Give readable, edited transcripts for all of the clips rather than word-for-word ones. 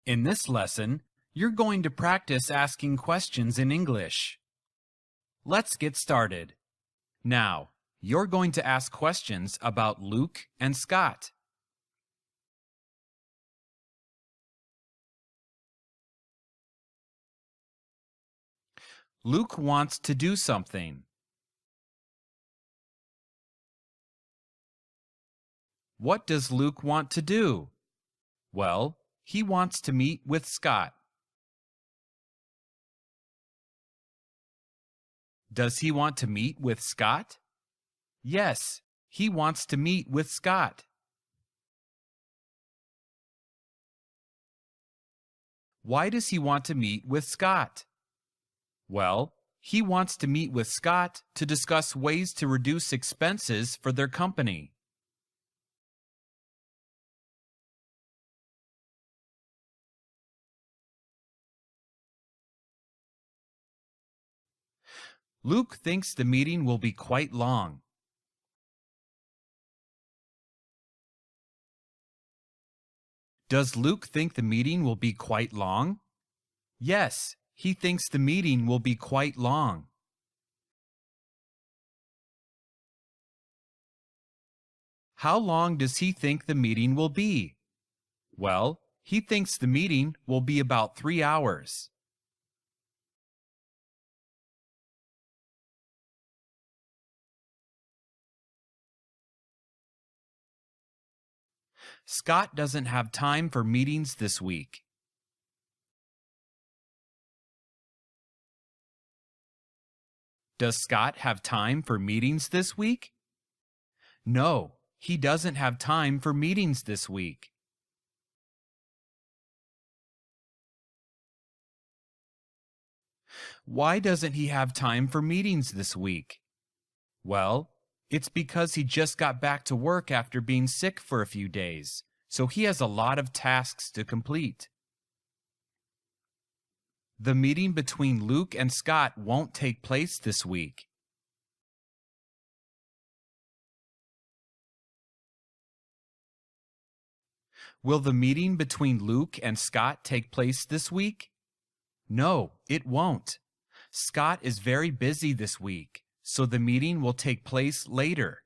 In this lesson, you're going to practice asking questions in English. Let's get started. Now, you're going to ask questions about Luke and Scott. Luke wants to do something. What does Luke want to do? Well, he wants to meet with Scott. Does he want to meet with Scott? Yes, he wants to meet with Scott. Why does he want to meet with Scott? Well, he wants to meet with Scott to discuss ways to reduce expenses for their company. Luke thinks the meeting will be quite long. Does Luke think the meeting will be quite long? Yes, he thinks the meeting will be quite long. How long does he think the meeting will be? Well, he thinks the meeting will be about 3 hours. Scott doesn't have time for meetings this week. Does Scott have time for meetings this week? No, he doesn't have time for meetings this week. Why doesn't he have time for meetings this week? Well, it's because he just got back to work after being sick for a few days, so he has a lot of tasks to complete. The meeting between Luke and Scott won't take place this week. Will the meeting between Luke and Scott take place this week? No, it won't. Scott is very busy this week, so the meeting will take place later.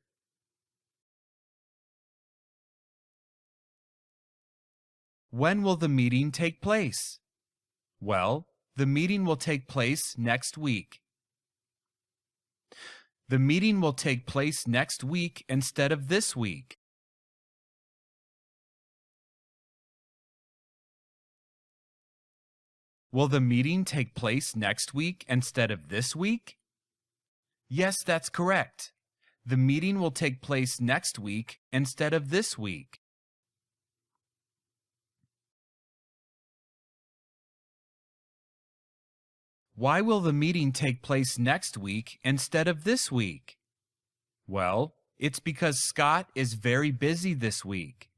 When will the meeting take place? Well, the meeting will take place next week. The meeting will take place next week instead of this week. Will the meeting take place next week instead of this week? Yes, that's correct. The meeting will take place next week instead of this week. Why will the meeting take place next week instead of this week? Well, it's because Scott is very busy this week.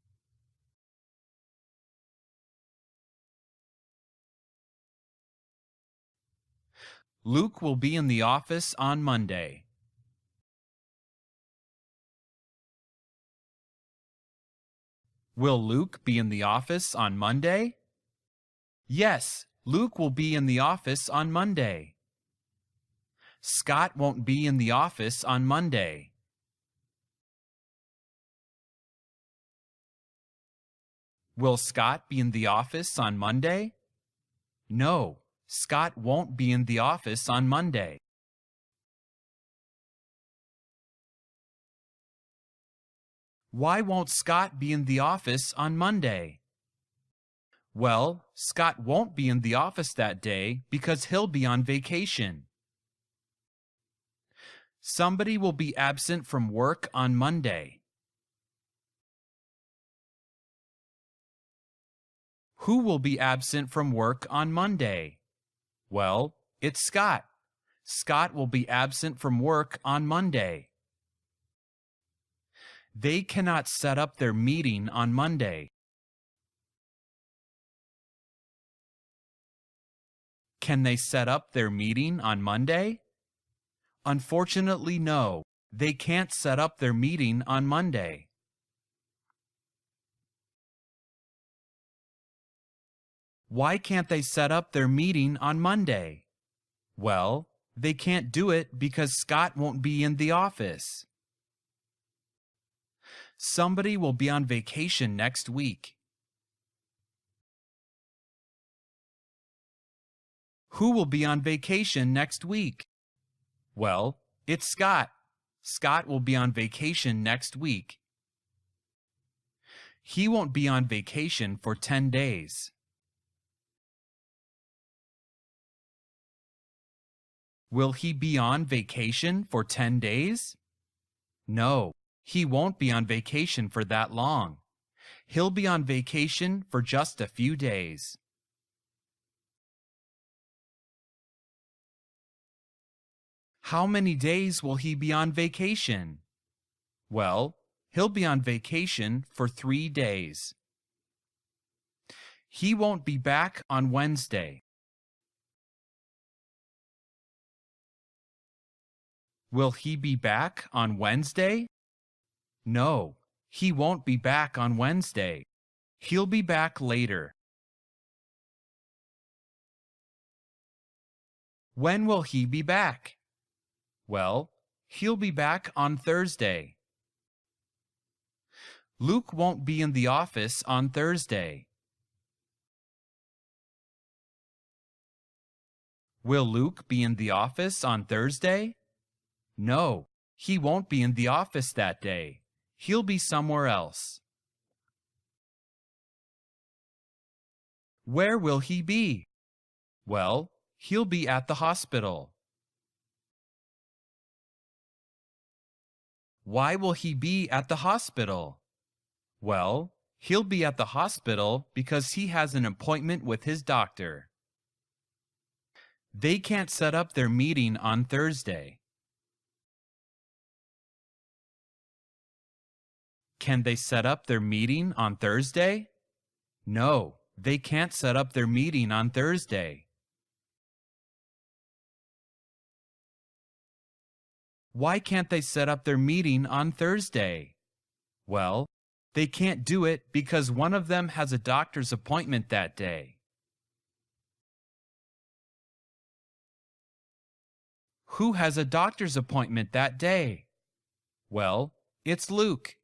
Luke will be in the office on Monday. Will Luke be in the office on Monday? Yes, Luke will be in the office on Monday. Scott won't be in the office on Monday. Will Scott be in the office on Monday? No, Scott won't be in the office on Monday. Why won't Scott be in the office on Monday? Well, Scott won't be in the office that day because he'll be on vacation. Somebody will be absent from work on Monday. Who will be absent from work on Monday? Well, it's Scott. Scott will be absent from work on Monday. They cannot set up their meeting on Monday. Can they set up their meeting on Monday? Unfortunately, no. They can't set up their meeting on Monday. Why can't they set up their meeting on Monday? Well, they can't do it because Scott won't be in the office. Somebody will be on vacation next week. Who will be on vacation next week? Well, it's Scott. Scott will be on vacation next week. He won't be on vacation for 10 days. Will he be on vacation for 10 days? No, he won't be on vacation for that long. He'll be on vacation for just a few days. How many days will he be on vacation? Well, he'll be on vacation for 3 days. He won't be back on Wednesday. Will he be back on Wednesday? No, he won't be back on Wednesday. He'll be back later. When will he be back? Well, he'll be back on Thursday. Luke won't be in the office on Thursday. Will Luke be in the office on Thursday? No, he won't be in the office that day. He'll be somewhere else. Where will he be? Well, he'll be at the hospital. Why will he be at the hospital? Well, he'll be at the hospital because he has an appointment with his doctor. They can't set up their meeting on Thursday. Can they set up their meeting on Thursday? No, they can't set up their meeting on Thursday. Why can't they set up their meeting on Thursday? Well, they can't do it because one of them has a doctor's appointment that day. Who has a doctor's appointment that day? Well, it's Luke.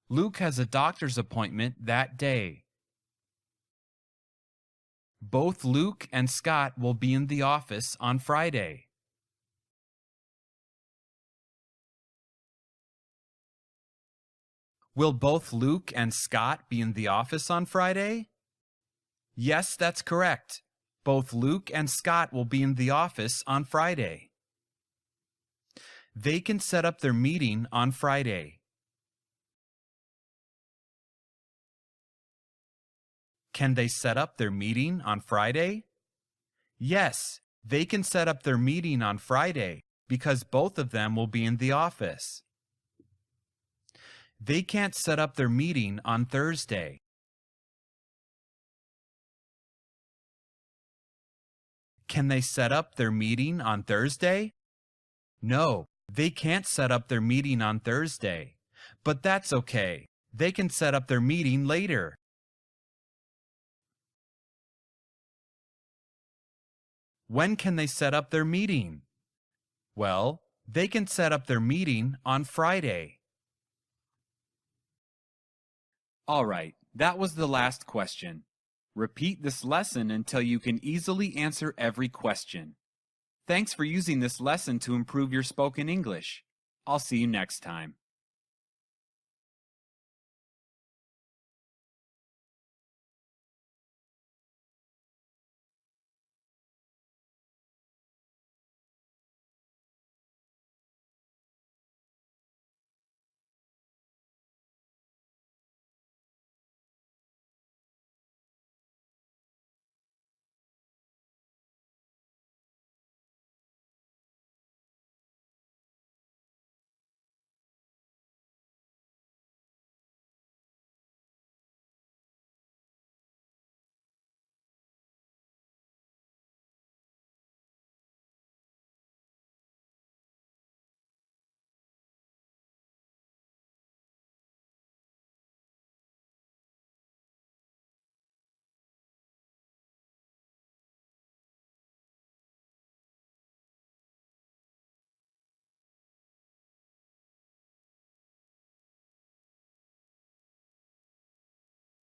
Luke has a doctor's appointment that day. Both Luke and Scott will be in the office on Friday. Will both Luke and Scott be in the office on Friday? Yes, that's correct. Both Luke and Scott will be in the office on Friday. They can set up their meeting on Friday. Can they set up their meeting on Friday? Yes, they can set up their meeting on Friday because both of them will be in the office. They can't set up their meeting on Thursday. Can they set up their meeting on Thursday? No, they can't set up their meeting on Thursday. But that's okay. They can set up their meeting later. When can they set up their meeting? Well, they can set up their meeting on Friday. All right, that was the last question. Repeat this lesson until you can easily answer every question. Thanks for using this lesson to improve your spoken English. I'll see you next time.